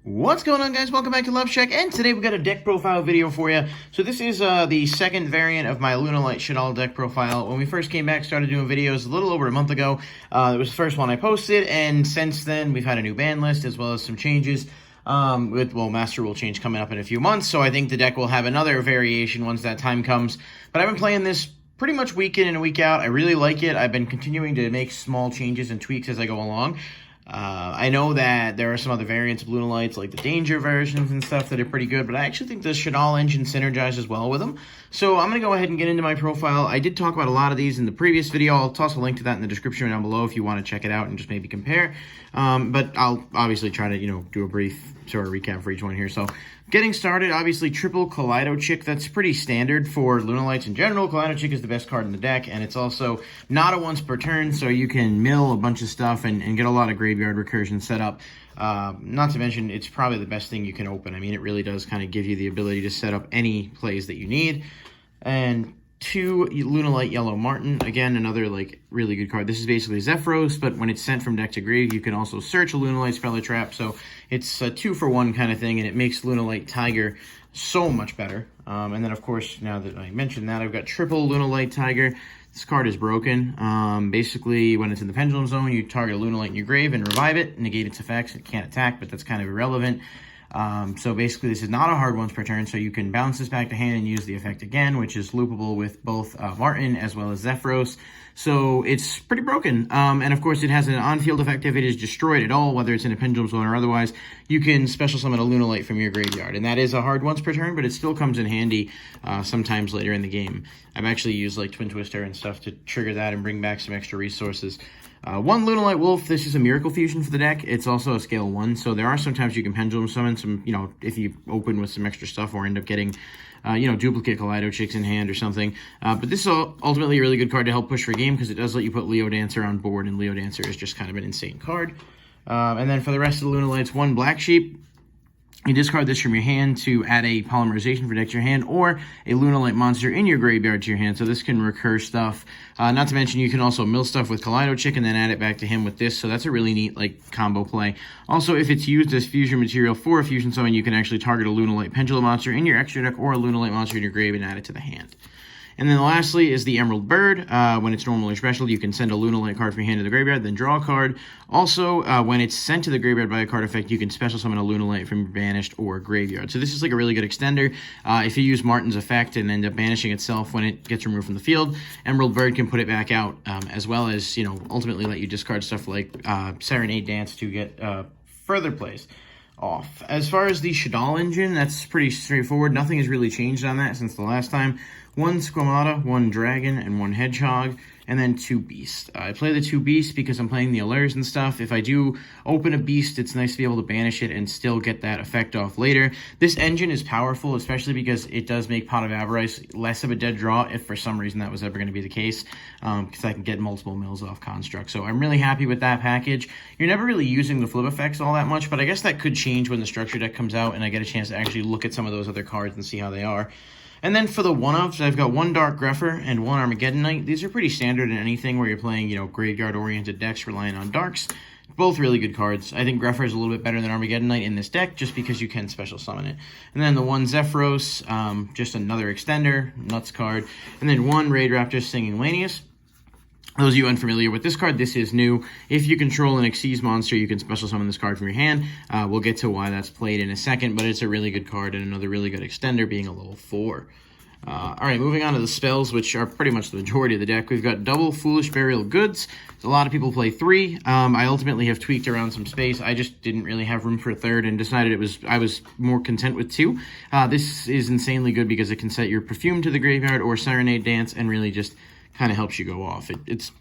What's going on, guys? Welcome back to Loveshack, and today we've got a deck profile video for you. So this is the second variant of my Lunalight Shaddoll deck profile. When we first came back, started doing videos a little over a month ago. It was the first one I posted, and since then we've had a new ban list as well as some changes. Master Rule change coming up in a few months, so I think the deck will have another variation once that time comes. But I've been playing this pretty much week in and week out. I really like it. I've been continuing to make small changes and tweaks as I go along. I know that there are some other variants of Lunalights, like the Danger versions and stuff, that are pretty good, but I actually think the Shaddoll engine synergizes well with them. So I'm going to go ahead and get into my profile. I did talk about a lot of these in the previous video. I'll toss a link to that in the description down below if you want to check it out and just maybe compare. But I'll obviously try to, do a brief sort of recap for each one here. So getting started, obviously triple Kaleido Chick. That's pretty standard for Lunalights in general. Kaleido Chick is the best card in the deck, and it's also not a once per turn, so you can mill a bunch of stuff and get a lot of graveyard recursion set up. Not to mention, it's probably the best thing you can open. I mean, it really does kind of give you the ability to set up any plays that you need. And two Lunalight Yellow Martin, again, another really good card. This is basically Zephyros, but when it's sent from deck to grave, you can also search a Lunalight Spell or Trap, so it's a 2-for-1 kind of thing, and it makes Lunalight Tiger so much better. And then, of course, now that I mentioned that, I've got triple Lunalight Tiger. This card is broken. Basically, when it's in the Pendulum Zone, you target a Lunalight in your grave and revive it, negate its effects. It can't attack, but that's kind of irrelevant. So basically, this is not a hard once per turn, so you can bounce this back to hand and use the effect again, which is loopable with both Martin as well as Zephyros. So it's pretty broken. And of course, it has an on-field effect if it is destroyed at all, whether it's in a Pendulum Zone or otherwise. You can special summon a Lunalight from your graveyard, and that is a hard once per turn, but it still comes in handy sometimes later in the game. I've actually used Twin Twister and stuff to trigger that and bring back some extra resources. One Lunalight Wolf, this is a Miracle Fusion for the deck. It's also a scale 1, so there are sometimes you can Pendulum Summon some, if you open with some extra stuff or end up getting, duplicate Kaleido Chicks in hand or something. But this is ultimately a really good card to help push for game because it does let you put Leo Dancer on board, and Leo Dancer is just kind of an insane card. And then for the rest of the Lunalights, one Black Sheep. You discard this from your hand to add a Polymerization for deck to your hand, or a Lunalight monster in your graveyard to your hand, so this can recur stuff. Not to mention, you can also mill stuff with Kaleido Chick and then add it back to him with this, so that's a really neat combo play. Also, if it's used as fusion material for a fusion summon, you can actually target a Lunalight Pendulum monster in your extra deck or a Lunalight monster in your grave and add it to the hand. And then lastly is the Emerald Bird. When it's normal or special, you can send a Lunalight card from your hand to the graveyard, then draw a card. Also, when it's sent to the graveyard by a card effect, you can special summon a Lunalight from your banished or graveyard. So this is a really good extender. If you use Martin's effect and end up banishing itself when it gets removed from the field, Emerald Bird can put it back out, as well as, ultimately let you discard stuff like Serenade Dance to get further plays off. As far as the Shaddoll engine, that's pretty straightforward. Nothing has really changed on that since the last time. One Squamata, one Dragon, and one Hedgehog, and then two Beasts. I play the two Beasts because I'm playing the Allures and stuff. If I do open a Beast, it's nice to be able to banish it and still get that effect off later. This engine is powerful, especially because it does make Pot of Avarice less of a dead draw, if for some reason that was ever going to be the case, because I can get multiple mills off Construct. So I'm really happy with that package. You're never really using the flip effects all that much, but I guess that could change when the Structure deck comes out and I get a chance to actually look at some of those other cards and see how they are. And then for the one-ups, I've got one Dark Grepher and one Armageddon Knight. These are pretty standard in anything where you're playing, graveyard-oriented decks relying on Darks. Both really good cards. I think Grepher is a little bit better than Armageddon Knight in this deck just because you can special summon it. And then the one Zephyros, just another extender, nuts card. And then one Raid Raptor Singing Lanius. Those of you unfamiliar with this card, this is new. If you control an Xyz monster, you can special summon this card from your hand. We'll get to why that's played in a second, but it's a really good card and another really good extender, being a level 4. Alright, moving on to the spells, which are pretty much the majority of the deck. We've got double Foolish Burial Goods. A lot of people play 3. I ultimately have tweaked around some space. I just didn't really have room for a third and decided I was more content with 2. This is insanely good because it can set your Perfume to the graveyard or Serenade Dance and really just kind of helps you go off. It's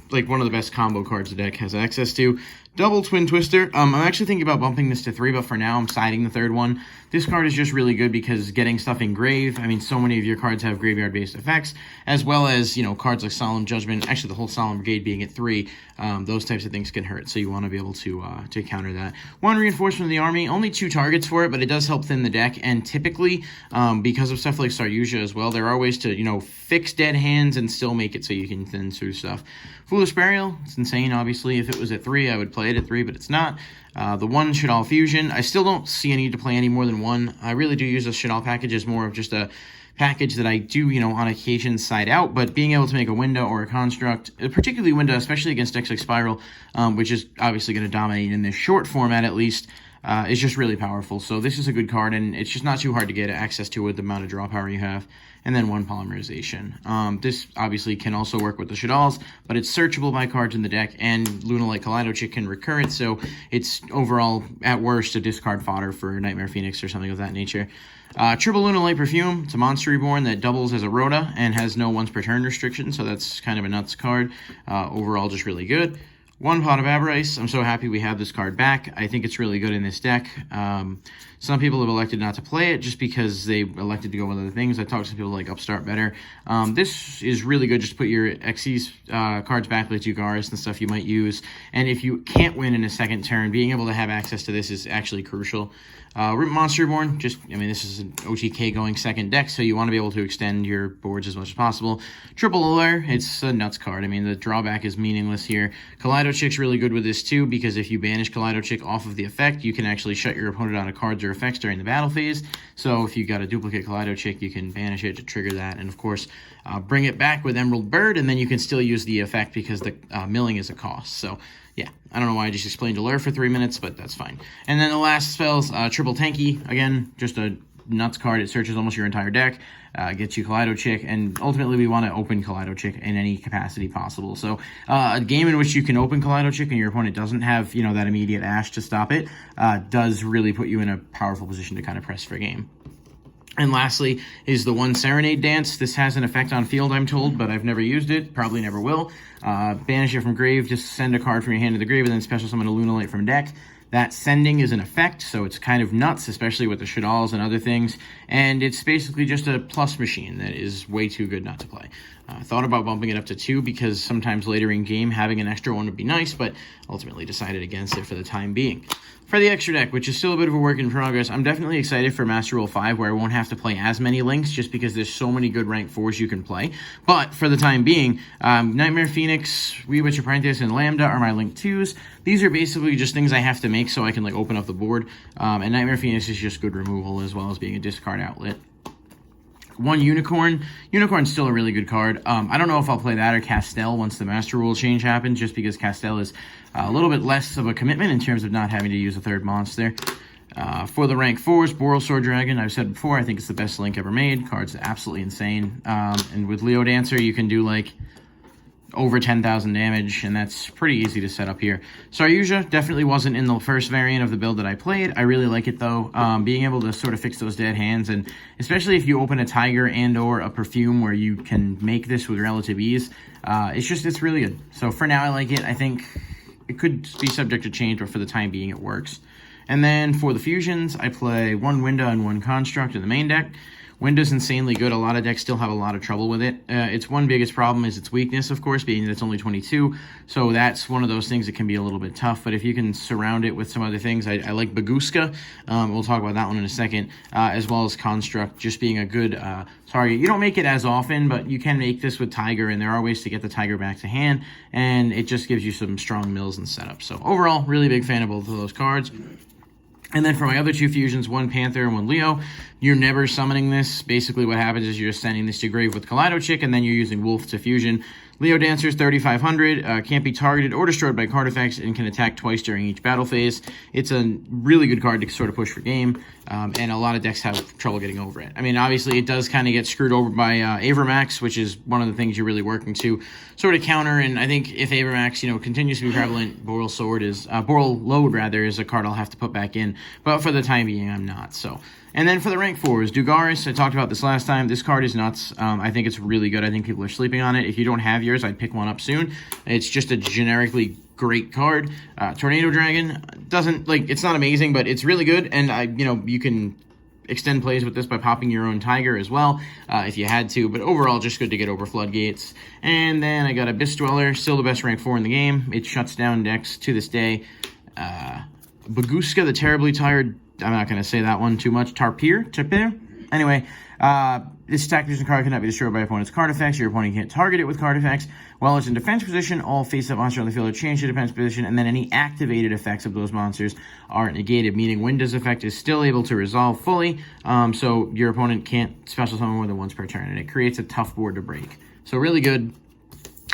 one of the best combo cards the deck has access to. Double Twin Twister. I'm actually thinking about bumping this to 3, but for now I'm siding the third one. This card is just really good because getting stuff in grave, I mean, so many of your cards have graveyard-based effects, as well as, cards like Solemn Judgment, actually the whole Solemn Brigade being at 3, those types of things can hurt, so you want to be able to counter that. One Reinforcement of the Army, only 2 targets for it, but it does help thin the deck, and typically, because of stuff like Saryuja as well, there are ways to, fix dead hands and still make it so you can thin through stuff. Foolish Burial, it's insane, obviously. If it was at 3, I would play play it at 3, but it's not. The one Shaddoll Fusion, I still don't see a need to play any more than one. I really do use a Shaddoll package as more of just a package that I do, on occasion side out, but being able to make a window or a construct, particularly window, especially against decks like Spiral, which is obviously going to dominate in this short format at least, is just really powerful. So this is a good card, and it's just not too hard to get access to with the amount of draw power you have. And then one Polymerization. This obviously can also work with the Shaddolls, but it's searchable by cards in the deck, and Lunalight Kaleido Chick can recur it, so it's overall, at worst, a discard fodder for Nightmare Phoenix or something of that nature. Triple Lunalight Perfume. It's a monster reborn that doubles as a Rhoda and has no once per turn restriction, so that's kind of a nuts card. Overall, just really good. One Pot of Avarice. I'm so happy we have this card back. I think it's really good in this deck. Some people have elected not to play it just because they elected to go with other things. I talked to people like Upstart better. This is really good just to put your Xyz cards back like Dugaris and stuff you might use. And if you can't win in a second turn, being able to have access to this is actually crucial. Monster Reborn, this is an OTK going second deck, so you want to be able to extend your boards as much as possible. Triple Allure, it's a nuts card. The drawback is meaningless here. Kaleido Chick's really good with this too, because if you banish Kaleido Chick off of the effect, you can actually shut your opponent out of cards or effects during the battle phase. So if you got a duplicate Kaleido Chick, you can banish it to trigger that, and of course, bring it back with Emerald Bird, and then you can still use the effect because the milling is a cost. So yeah, I don't know why I just explained Allure for 3 minutes, but that's fine. And then the last spells, Triple Tanky. Again, just a nuts card. It searches almost your entire deck, gets you Kaleido Chick, and ultimately we want to open Kaleido Chick in any capacity possible. So a game in which you can open Kaleido Chick and your opponent doesn't have, that immediate Ash to stop it, does really put you in a powerful position to kind of press for game. And lastly is the one Serenade Dance. This has an effect on field, I'm told, but I've never used it. Probably never will. Banish it from grave. Just send a card from your hand to the grave and then special summon a Lunalight from deck. That sending is an effect, so it's kind of nuts, especially with the Shaddolls and other things. And it's basically just a plus machine that is way too good not to play. I thought about bumping it up to 2 because sometimes later in game having an extra one would be nice, but ultimately decided against it for the time being. For the extra deck, which is still a bit of a work in progress, I'm definitely excited for Master Rule 5, where I won't have to play as many links, just because there's so many good rank 4s you can play. But for the time being, Nightmare Phoenix, Witch Apprentice, and Lambda are my link 2s. These are basically just things I have to make so I can open up the board. And Nightmare Phoenix is just good removal as well as being a discard outlet. One Unicorn. Unicorn's still a really good card. I don't know if I'll play that or Castell once the Master Rule change happens, just because Castell is a little bit less of a commitment in terms of not having to use a third monster. For the rank 4s, Boral Sword Dragon, I've said before, I think it's the best link ever made. Card's absolutely insane. And with Leo Dancer, you can do over 10,000 damage, and that's pretty easy to set up here. Saryuja definitely wasn't in the first variant of the build that I played. I really like it though. Being able to sort of fix those dead hands, and especially if you open a Tiger and or a Perfume where you can make this with relative ease, it's really good. So for now I like it. I think it could be subject to change, but for the time being it works. And then for the fusions, I play one Winda and one Construct in the main deck. Winda's insanely good. A lot of decks still have a lot of trouble with it. Its one biggest problem is its weakness, of course, being that it's only 22. So that's one of those things that can be a little bit tough. But if you can surround it with some other things, I like Baguska. We'll talk about that one in a second. As well as Construct, just being a good target. You don't make it as often, but you can make this with Tiger, and there are ways to get the Tiger back to hand. And it just gives you some strong mills and setup. So overall, really big fan of both of those cards. And then for my other 2 fusions, one Panther and one Leo, you're never summoning this. Basically what happens is you're just sending this to grave with Kaleido Chick, and then you're using Wolf to fusion. Leo Dancer's 3,500, can't be targeted or destroyed by card effects, and can attack twice during each battle phase. It's a really good card to sort of push for game, and a lot of decks have trouble getting over it. Obviously it does kind of get screwed over by Avermax, which is one of the things you're really working to sort of counter, and I think if Avermax, continues to be prevalent, Boral Load is a card I'll have to put back in, but for the time being, I'm not, so... And then for the rank 4s, Dugaris, I talked about this last time. This card is nuts. I think it's really good. I think people are sleeping on it. If you don't have yours, I'd pick one up soon. It's just a generically great card. Tornado Dragon doesn't, it's not amazing, but it's really good. And, you can extend plays with this by popping your own Tiger as well, if you had to. But overall, just good to get over Floodgates. And then I got Abyss Dweller, still the best rank 4 in the game. It shuts down decks to this day. Baguska, the Terribly Tired... I'm not going to say that one too much. Tapir. Anyway, this attack position card cannot be destroyed by opponent's card effects. Your opponent can't target it with card effects. While it's in defense position, all face-up monsters on the field are changed to defense position, and then any activated effects of those monsters are negated, meaning Windows effect is still able to resolve fully, so your opponent can't special summon more than once per turn, and it creates a tough board to break. So really good.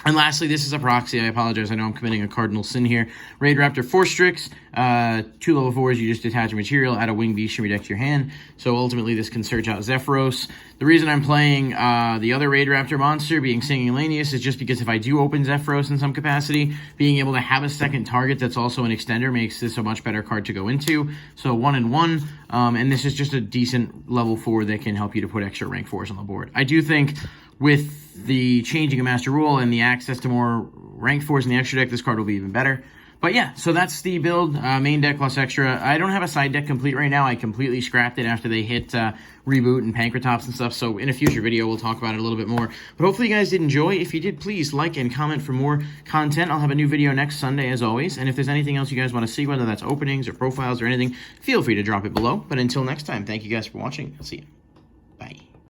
And lastly, this is a proxy. I apologize. I know I'm committing a cardinal sin here. Raid Raptor, 4 Strix, 2 level 4s. You just attach a material, add a wing beast from your deck to your hand. So ultimately, this can search out Zephyros. The reason I'm playing the other Raid Raptor monster, being Singing Lanius, is just because if I do open Zephyros in some capacity, being able to have a second target that's also an extender makes this a much better card to go into. So 1 and 1, and this is just a decent level 4 that can help you to put extra rank 4s on the board. I do think with the changing of Master Rule and the access to more rank 4s in the extra deck, this card will be even better. But yeah, so that's the build, main deck plus extra. I don't have a side deck complete right now. I completely scrapped it after they hit Reboot and Pankratops and stuff, so in a future video we'll talk about it a little bit more. But hopefully you guys did enjoy. If you did, please like and comment for more content. I'll have a new video next Sunday as always, and if there's anything else you guys want to see, whether that's openings or profiles or anything, feel free to drop it below. But until next time, thank you guys for watching. See you.